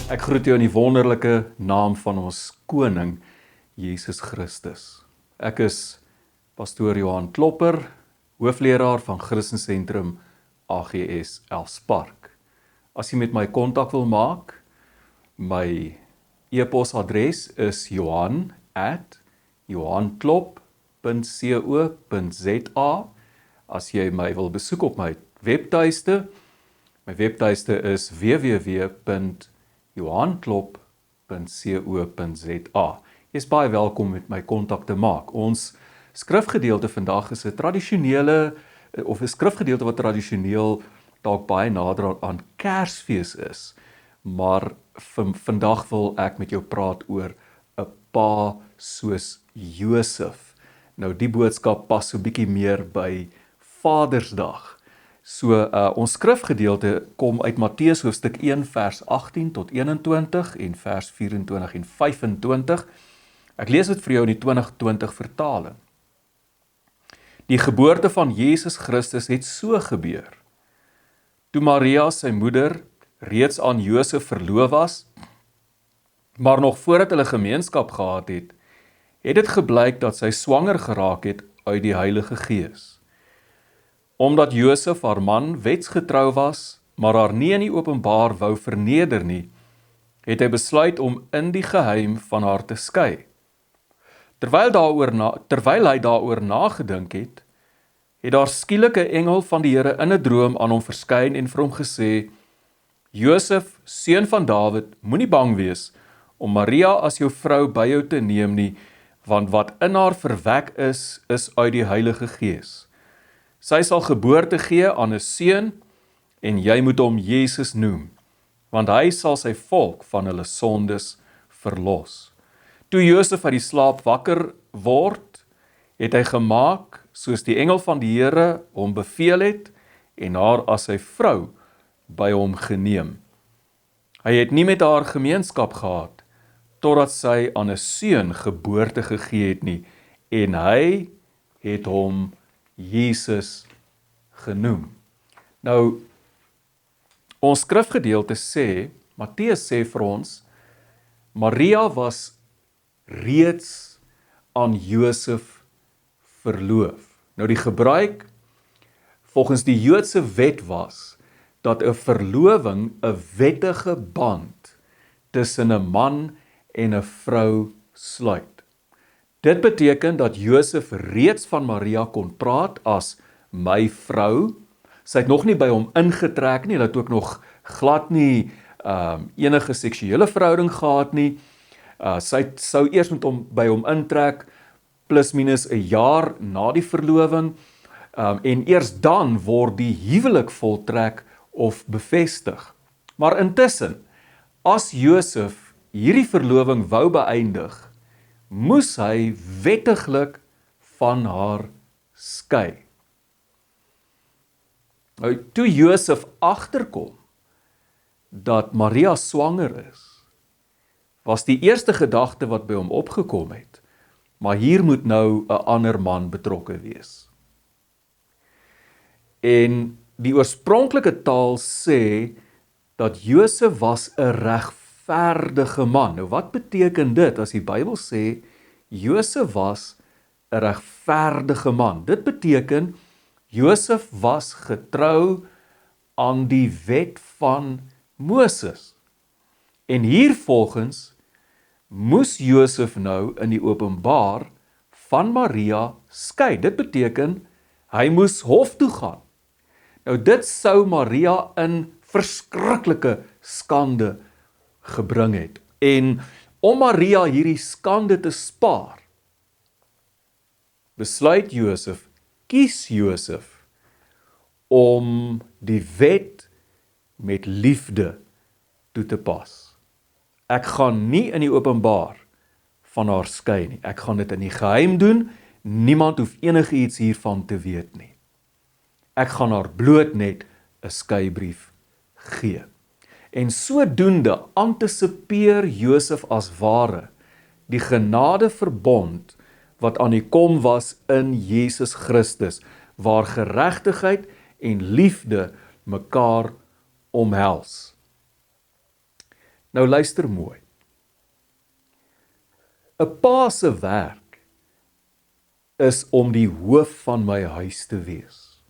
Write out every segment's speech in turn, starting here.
Ek groet jou in die wonderlike naam van ons koning, Jesus Christus. Ek is pastoor Johan Klopper, hoofleraar van Christensentrum AGS Elspark. As jy met my kontak wil maak, my e-posadres is johan@johanklop.co.za. As jy my wil besoek op my webtuiste is www.johanklop.co.za. Jy is baie welkom met my kontak te maak. Ons skrifgedeelte vandag is 'n skrifgedeelte wat tradisioneel dalk baie nader aan Kersfees is, maar vandag wil ek met jou praat oor 'n pa soos Josef. Nou die boodskap pas so bietjie meer by Vadersdag. So ons skrifgedeelte kom uit Matteus hoofstuk 1 vers 18 tot 21 en vers 24 en 25. Ek lees dit vir jou in die 2020 vertaling. Die geboorte van Jesus Christus het so gebeur. Toe Maria, sy moeder, reeds aan Josef verloof was, maar nog voordat hulle gemeenskap gehad het, het dit gebleik dat sy swanger geraak het uit die Heilige Gees. Omdat Josef haar man wetsgetrou was, maar haar nie in die openbaar wou verneder nie, het hy besluit om in die geheim van haar te skei. Terwyl hy daaroor nagedink het, het daar skielik 'n engel van die Here in 'n droom aan hom verskyn en vir hom gesê: Josef, seun van Dawid, moenie bang wees om Maria as jou vrou by jou te neem nie, want wat in haar verwek is uit die Heilige Gees. Sy sal geboorte gee aan 'n seun en jy moet hom Jesus noem, want hy sal sy volk van hulle sondes verlos. Toe Josef uit die slaap wakker word, het hy gemaak soos die engel van die Here hom beveel het en haar as sy vrou by hom geneem. Hy het nie met haar gemeenskap gehad totdat sy aan 'n seun geboorte gegee het nie, en hy het hom Jesus genoem. Nou, ons skrifgedeelte sê, Matteus sê vir ons, Maria was reeds aan Josef verloof. Nou die gebruik volgens die Joodse wet was dat 'n verloving 'n wettige band tussen 'n man en 'n vrou sluit. Dit beteken dat Josef reeds van Maria kon praat as my vrou. Sy het nog nie by hom ingetrek nie, hulle het ook nog glad nie enige seksuele verhouding gehad nie. Sy sou eers met hom by hom intrek, plus minus 'n jaar na die verloving, en eers dan word die huwelik voltrek of bevestig. Maar intussen, as Josef hierdie verloving wou beëindig, moes hy wettiglik van haar skei. Nou, toe Josef agterkom dat Maria swanger is, was die eerste gedagte wat by hom opgekom het, maar hier moet nou 'n ander man betrokke wees. En die oorspronklike taal sê dat Josef was 'n regverdige man. Nou wat beteken dit as die Bybel sê Josef was 'n regverdige man? Dit beteken Josef was getrou aan die wet van Moses. En hiervolgens moes Josef nou in die openbaar van Maria skei. Dit beteken hy moes hof toe gaan. Nou dit sou Maria in verskriklike skande gebring het. En om Maria hierdie skande te spaar, besluit Josef, kies Josef om die wet met liefde toe te pas. Ek gaan nie in die openbaar van haar skei nie. Ek gaan dit in die geheim doen. Niemand hoef enigiets hiervan te weet nie. Ek gaan haar bloot net 'n skeibrief gee. En sodoende antisipeer Josef as ware die genadeverbond wat aan die kom was in Jesus Christus, waar geregtigheid en liefde mekaar omhels. Nou luister mooi. 'n Pa se werk is om die hoof van my huis te wees.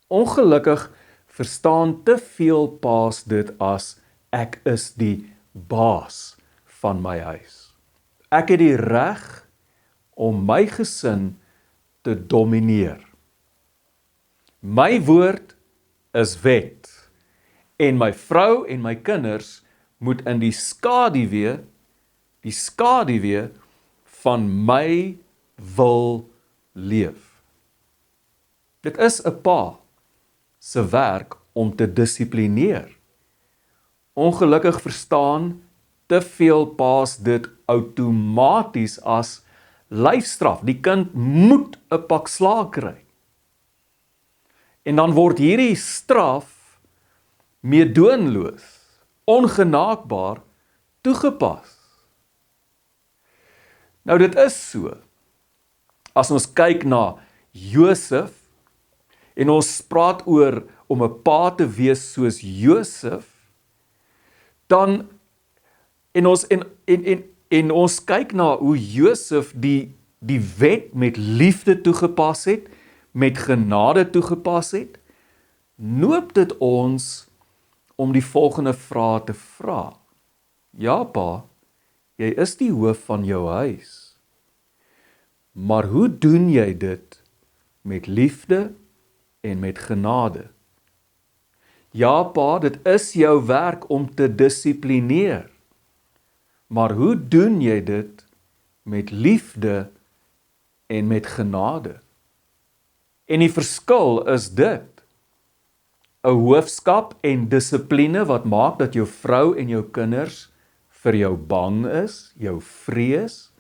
Ongelukkig verstaan te veel paas dit as ek is die baas van my huis. Ek het die reg om my gesin te domineer. My woord is wet en my vrou en my kinders moet in die skaduwee van my wil leef. Dit is 'n pa se werk om te dissiplineer. Ongelukkig verstaan te veel paas dit outomaties as lyfstraf. Die kind moet 'n pak slaag kry. En dan word hierdie straf meedoenloos, ongenaakbaar toegepas. Nou dit is so, as ons kyk na Josef, en ons praat oor om 'n pa te wees soos Josef, dan, en ons kyk na hoe Josef die wet met liefde toegepas het, met genade toegepas het, noop dit ons om die volgende vraag te vra. Ja, pa, jy is die hoof van jou huis, maar hoe doen jy dit met liefde en met genade? Ja, pa, dit is jou werk om te dissiplineer, maar hoe doen jy dit met liefde en met genade? En die verskil is dit, 'n hoofskap en dissipline wat maak dat jou vrou en jou kinders vir jou bang is, jou vrees,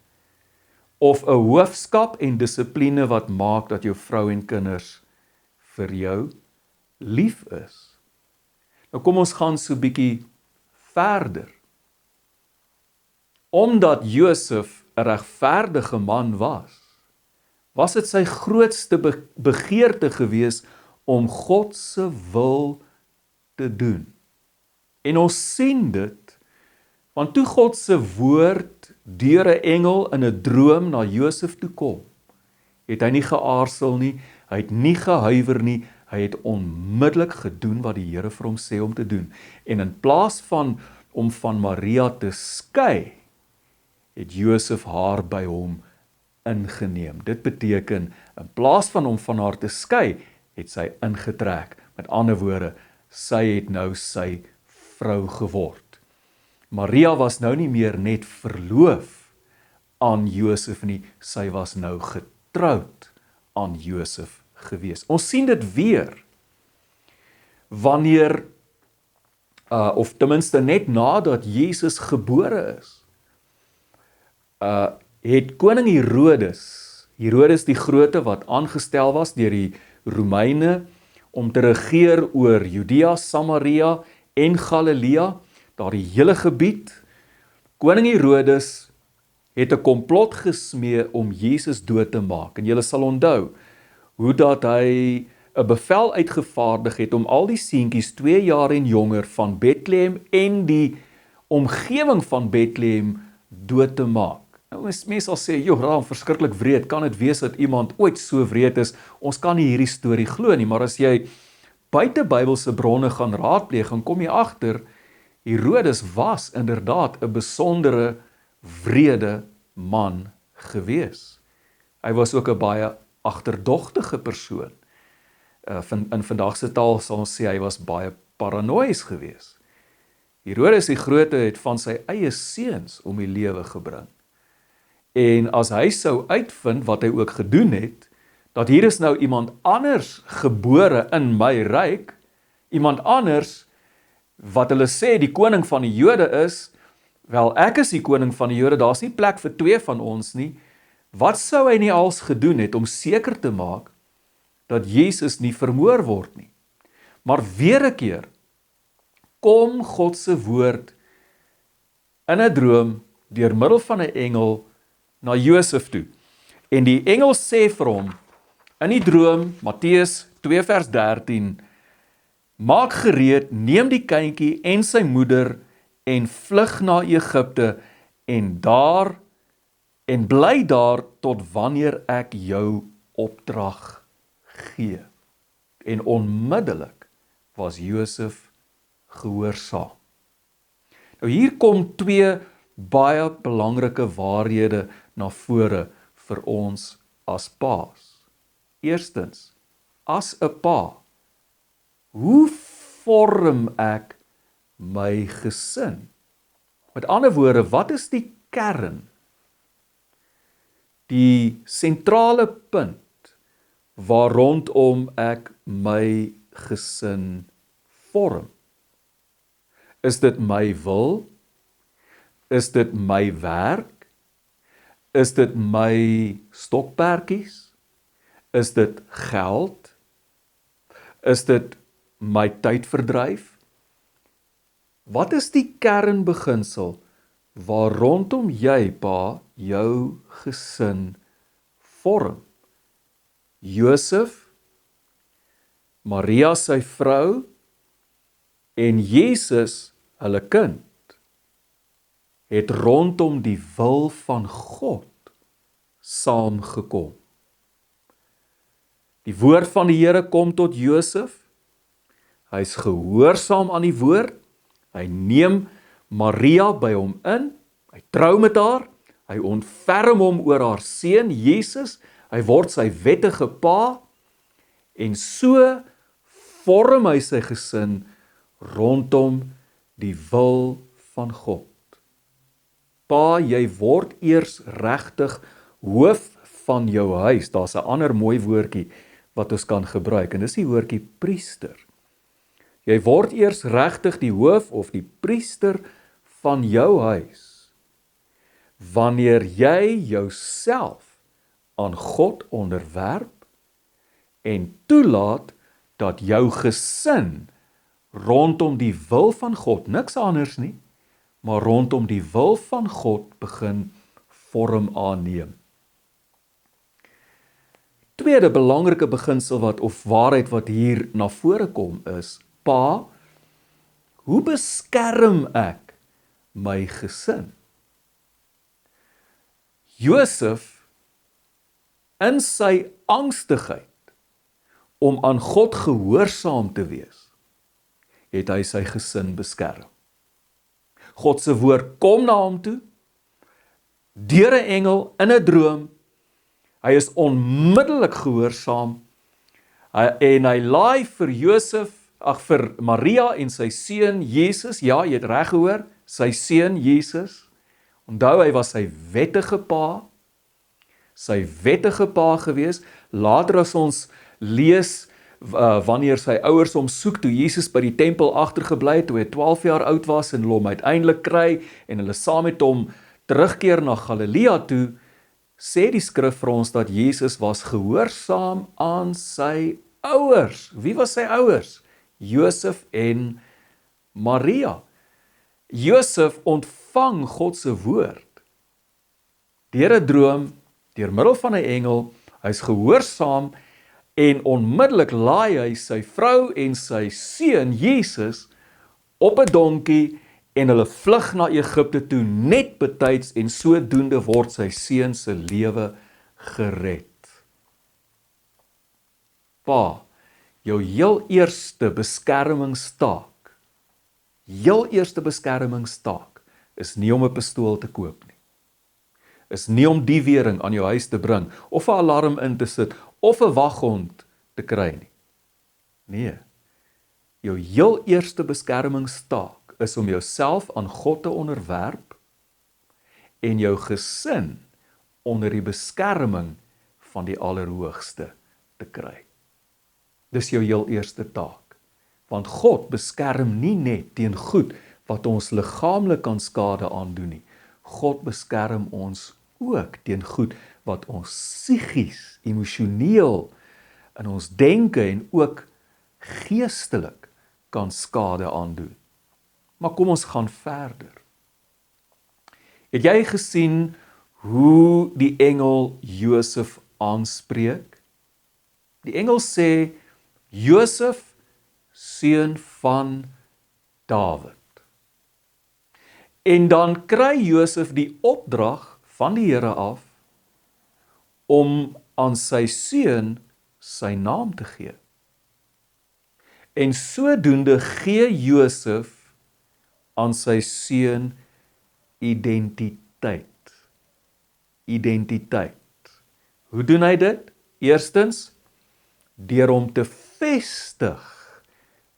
of 'n hoofskap en dissipline wat maak dat jou vrou en kinders vir jou lief is. Nou kom ons gaan so bietjie verder. Omdat Josef 'n regverdige man was dit sy grootste begeerte gewees om God se wil te doen. En ons sien dit, want toe God se woord deur 'n engel in 'n droom na Josef toe kom, het hy nie geaarsel nie, hy het nie gehuiwer nie, hy het onmiddellik gedoen wat die Here vir hom sê om te doen. En in plaas van om van Maria te skei, het Josef haar by hom ingeneem. Dit beteken, in plaas van om van haar te skei, het sy ingetrek. Met ander woorde, sy het nou sy vrou geword. Maria was nou nie meer net verloof aan Josef nie, sy was nou getroud aan Josef gewees. Ons sien dit weer, wanneer, of tenminste net nadat Jesus gebore is, het koning Herodes die Grote wat aangestel was deur die Romeine om te regeer oor Judea, Samaria en Galilea, daardie hele gebied. Koning Herodes het 'n komplot gesmee om Jesus dood te maak. En julle sal onthou hoe dat hy 'n bevel uitgevaardig het om al die seentjies 2 jaar en jonger van Bethlehem en die omgewing van Bethlehem dood te maak. Nou, mense sal sê, joh, verskriklik wreed, kan dit wees dat iemand ooit so wreed is? Ons kan nie hierdie storie glo nie, maar as jy buite Bybelse bronne gaan raadpleeg, dan kom jy agter, Herodes was inderdaad 'n besondere wrede man gewees. Hy was ook 'n baie agterdogtige persoon. In vandag se taal sal ons sê hy was baie paranoïes gewees. Herodes die Grote het van sy eie seuns om die lewe gebring. En as hy sou uitvind, wat hy ook gedoen het, dat hier is nou iemand anders gebore in my ryk, iemand anders, wat hulle sê die koning van die Jode is, wel ek is die koning van die Jode, daar's nie plek vir 2 van ons nie, wat sou hy nie als gedoen het om seker te maak, dat Jesus nie vermoor word nie. Maar weer 'n keer, kom God se woord in 'n droom, deur middel van 'n engel, na Josef toe. En die engel sê vir hom, in die droom, Matteus 2 vers 13, maak gereed, neem die kindjie en sy moeder en vlug na Egipte en bly daar tot wanneer ek jou opdrag gee. En onmiddellik was Josef gehoorsaam. Nou hier kom twee baie belangrike waarhede na vore vir ons as paas. Eerstens, as 'n pa, hoe vorm ek my gesin? Met ander woorde, wat is die kern, die sentrale punt waar rondom ek my gesin vorm? Is dit my wil? Is dit my werk? Is dit my stokperdjies? Is dit geld? Is dit my tydverdryf? Wat is die kernbeginsel waar rondom jy, pa, jou gesin vorm? Josef, Maria sy vrou en Jesus, hulle kind, het rondom die wil van God saamgekom. Die woord van die Here kom tot Josef, hy is gehoorsaam aan die woord, hy neem Maria by hom in, hy trou met haar, hy ontferm hom oor haar seun Jesus, hy word sy wettige pa, en so vorm hy sy gesin rondom die wil van God. Pa, jy word eers regtig hoof van jou huis. Daar's 'n ander mooi woordjie wat ons kan gebruik, en dis die woordjie priester. Jy word eers regtig die hoof of die priester van jou huis, wanneer jy jouself aan God onderwerp en toelaat dat jou gesin rondom die wil van God, niks anders nie, maar rondom die wil van God begin vorm aanneem. Tweede belangrike beginsel of waarheid wat hier na vore kom is, pa, hoe beskerm ek my gesin? Josef, in sy angstigheid om aan God gehoorsaam te wees, het hy sy gesin beskerm. God se woord kom na hom toe, deur 'n engel in 'n droom, hy is onmiddellik gehoorsaam, en hy laai vir vir Maria en sy seun Jesus, ja, jy het reg gehoor, sy seun Jesus, onthou hy was sy wettige pa gewees, later as ons lees, wanneer sy ouers hom soek, toe Jesus by die tempel agtergebly het, toe hy 12 jaar oud was, en hulle hom uiteindelik kry, en hulle saam met hom terugkeer na Galilea toe, sê die skrif vir ons dat Jesus was gehoorsaam aan sy ouers. Wie was sy ouers? Josef en Maria. Josef ontvang God se woord deur 'n droom, deur middel van 'n engel, hy's gehoorsaam, en onmiddellik laai hy sy vrou en sy seun Jesus op 'n donkie, en hulle vlug na Egipte toe net betyds, en sodoende word sy seun se lewe gered. Pa, jou heel eerste beskermingstaak is nie om 'n pistool te koop nie. Is nie om die wering aan jou huis te bring, of 'n alarm in te sit, of 'n waghond te kry nie. Nee, jou heel eerste beskermingstaak is om jouself aan God te onderwerp, en jou gesin onder die beskerming van die Allerhoogste te kry. Dis jou heel eerste taak, want God beskerm nie net teen goed wat ons liggaamlik kan skade aandoen nie. God beskerm ons ook teen goed wat ons psigies, emosioneel, in ons denke en ook geestelik kan skade aandoen. Maar kom ons gaan verder. Het jy gesien hoe die engel Josef aanspreek? Die engel sê, Josef, seun van Dawid. En dan kry Josef die opdrag van die Here af om aan sy seun sy naam te gee. En sodoende gee Josef aan sy seun identiteit. Identiteit. Hoe doen hy dit? Eerstens, deur hom te vestig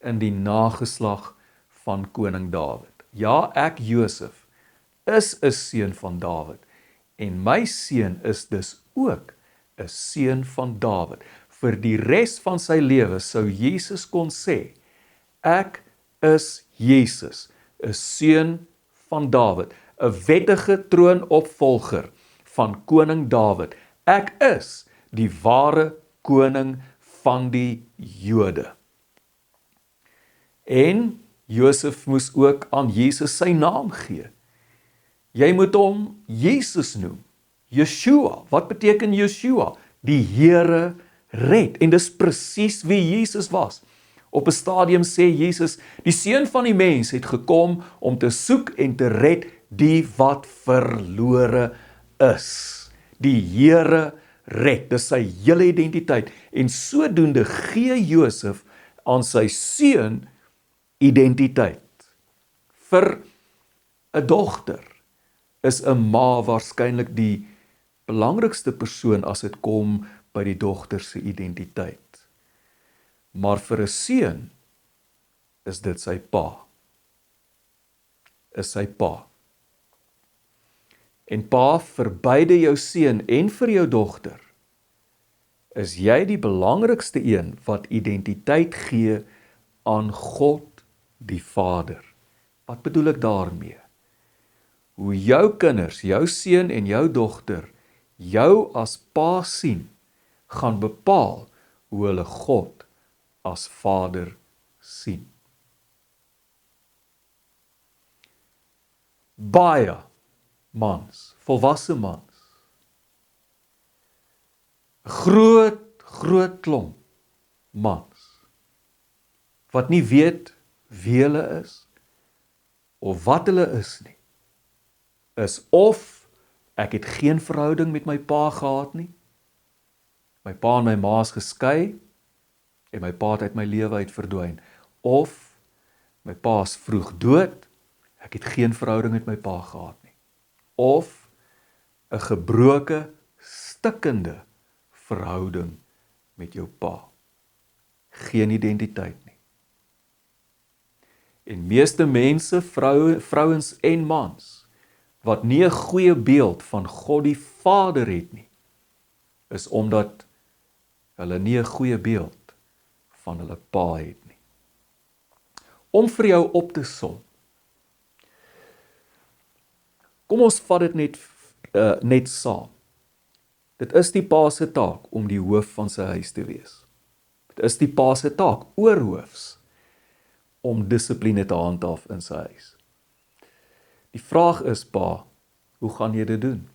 in die nageslag van koning Dawid. Ja, ek Josef is 'n seun van Dawid en my seun is dus ook 'n seun van Dawid. Vir die res van sy lewe sou Jesus kon sê, ek is Jesus, 'n seun van Dawid, 'n wettige troonopvolger van koning Dawid. Ek is die ware koning van die Jode. En Josef moes ook aan Jesus sy naam gee. Jy moet hom Jesus noem. Yeshua. Wat beteken Yeshua? Die Here red. En dis presies wie Jesus was. Op 'n stadium sê Jesus, die seun van die mens het gekom om te soek en te red die wat verlore is. Die Here red. Dis sy hele identiteit. En sodoende gee Josef aan sy seun identiteit. Vir 'n dogter is 'n ma waarskynlik die belangrikste persoon as dit kom by die dogter se identiteit. Maar vir 'n seun is dit sy pa. Is sy pa. En pa, vir beide jou seun en vir jou dogter, is jy die belangrikste een wat identiteit gee aan God die Vader. Wat bedoel ek daarmee? Hoe jou kinders, jou seun en jou dogter, jou as pa sien, gaan bepaal hoe hulle God as Vader sien. Baie mans, volwasse mans, groot klomp mans, wat nie weet wie hulle is, of wat hulle is nie, is of ek het geen verhouding met my pa gehad nie, my pa en my ma is geskei, en my pa het uit my lewe uit verdwyn, of my pa is vroeg dood, ek het geen verhouding met my pa gehad nie, of 'n gebroke, stikkende verhouding met jou pa, geen identiteit nie. En meeste mense, vrouens en mans, wat nie 'n goeie beeld van God die Vader het nie, is omdat hulle nie 'n goeie beeld van hulle pa het nie. Om vir jou op te som, kom ons vat dit net saam. Dit is die pa se taak om die hoof van sy huis te wees. Dit is die pa se taak, oorhoofs, om dissipline te handhaaf in sy huis. Die vraag is, pa, hoe gaan jy dit doen?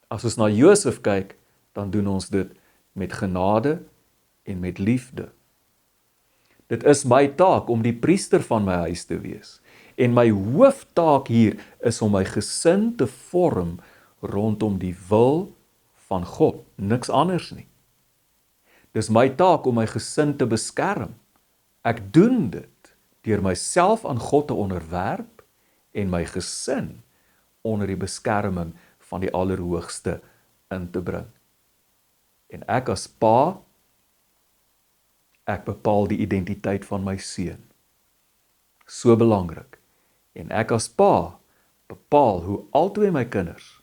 As ons na Josef kyk, dan doen ons dit met genade en met liefde. Dit is my taak om die priester van my huis te wees. En my hooftaak hier is om my gesin te vorm rondom die wil van God, niks anders nie. Dis my taak om my gesin te beskerm. Ek doen dit deur myself aan God te onderwerp en my gesin onder die beskerming van die Allerhoogste in te bring. En ek as pa, ek bepaal die identiteit van my seun. So belangrik. En ek as pa bepaal hoe albei my kinders,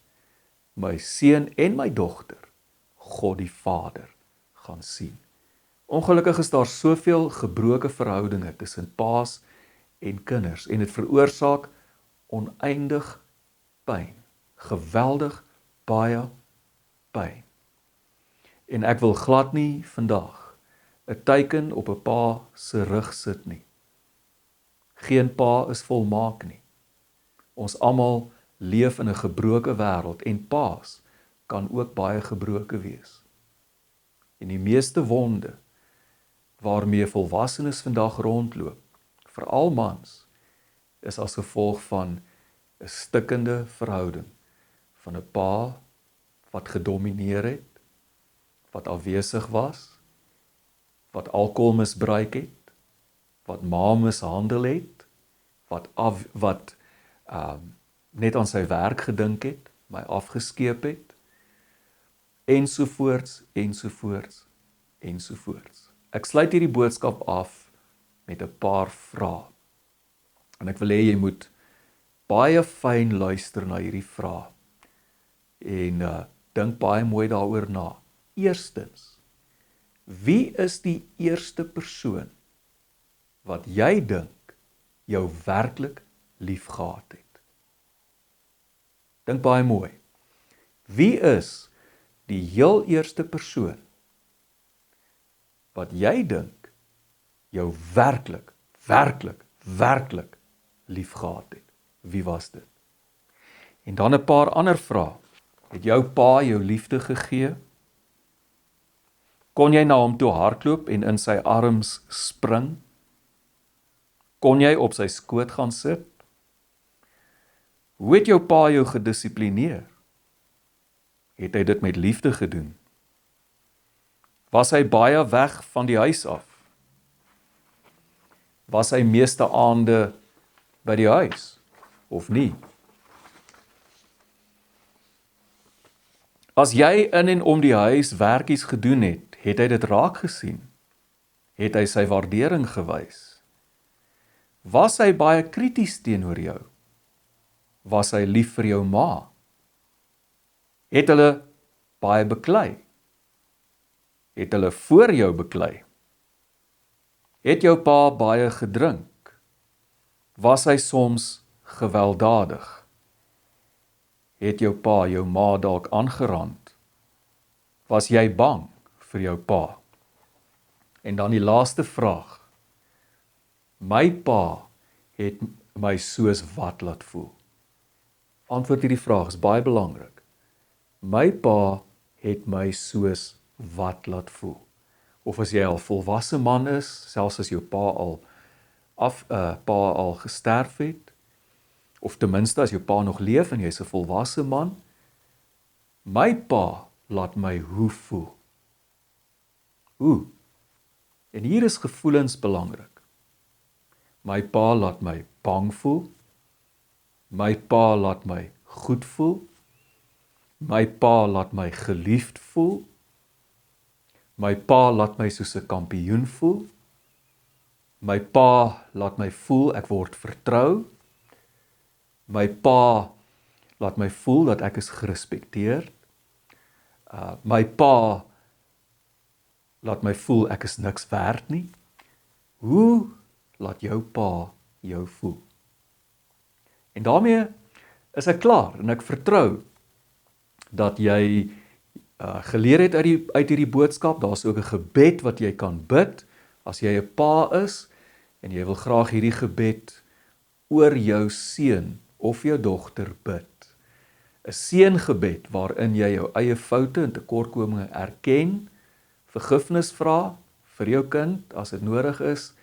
my seun en my dogter, God die Vader gaan sien. Ongelukkig is daar soveel gebroke verhoudinge tussen paas en kinders en dit veroorsaak oneindig pyn, geweldig baie pyn. En ek wil glad nie vandag 'n teiken op 'n pa se rug sit nie. Geen pa is volmaak nie. Ons almal leef in 'n gebroke wêreld en paas kan ook baie gebroke wees. En die meeste wonde waarmee volwassenes vandag rondloop, veral mans, is as gevolg van 'n stikkende verhouding van 'n pa wat gedomineer het, wat afwesig was, wat alkohol misbruik het, wat ma mishandel het, wat net aan sy werk gedink het, my afgeskeep het, ensovoorts, ensovoorts, ensovoorts. Ek sluit hierdie boodskap af met 'n paar vrae. En ek wil hê jy moet baie fyn luister na hierdie vrae en dink baie mooi daaroor na. Eerstens, wie is die eerste persoon wat jy dink jou werklik liefgehad het? Dink baie mooi. Wie is die heel eerste persoon wat jy dink jou werklik liefgehad het? Wie was dit? En dan 'n paar ander vrae. Het jou pa jou liefde gegee? Kon jy na hom toe hardloop en in sy arms spring? Kon jy op sy skoot gaan sit? Hoe het jou pa jou gedissiplineer? Het hy dit met liefde gedoen? Was hy baie weg van die huis af? Was hy meeste aande by die huis, of nie? As jy in en om die huis werkies gedoen het, het hy dit raak gesien? Het hy sy waardering gewys? Was hy baie krities teenoor jou? Was hy lief vir jou ma? Het hulle baie beklei? Het hulle voor jou beklei? Het jou pa baie gedrink? Was hy soms gewelddadig? Het jou pa jou ma dalk aangerand? Was jy bang vir jou pa? En dan die laaste vraag. My pa het my soos wat laat voel? Antwoord hierdie vraag, is baie belangrik. My pa het my soos wat laat voel? Of as jy al volwasse man is, selfs as jou pa al gesterf het, of ten minste as jou pa nog leef en jy is 'n volwasse man, my pa laat my hoe voel? Hoe? En hier is gevoelens belangrik. My pa laat my bang voel, my pa laat my goed voel, my pa laat my geliefd voel, my pa laat my soos 'n kampioen voel, my pa laat my voel ek word vertrou, my pa laat my voel dat ek is gerespekteerd, my pa laat my voel ek is niks werd nie. Hoe laat jou pa jou voel? En daarmee is ek klaar en ek vertrou dat jy geleer het uit hierdie boodskap. Daar's ook 'n gebed wat jy kan bid as jy 'n pa is en jy wil graag hierdie gebed oor jou seun of jou dogter bid. 'n Seëngebed waarin jy jou eie foute en tekortkominge erken, vergifnis vra vir jou kind as dit nodig is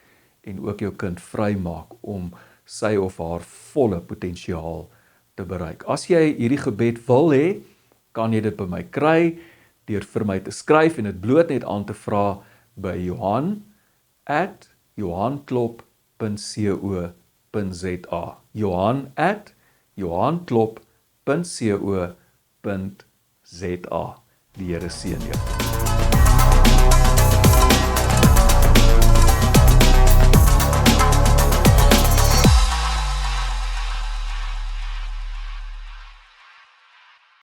en ook jou kind vrymaak om sy of haar volle potensiaal te bereik. As jy hierdie gebed wil hê, kan jy dit by my kry deur vir my te skryf en dit bloot net aan te vra by Johan@johanklop.co.za. Johan@johanklop.co.za. Die Here seën jou.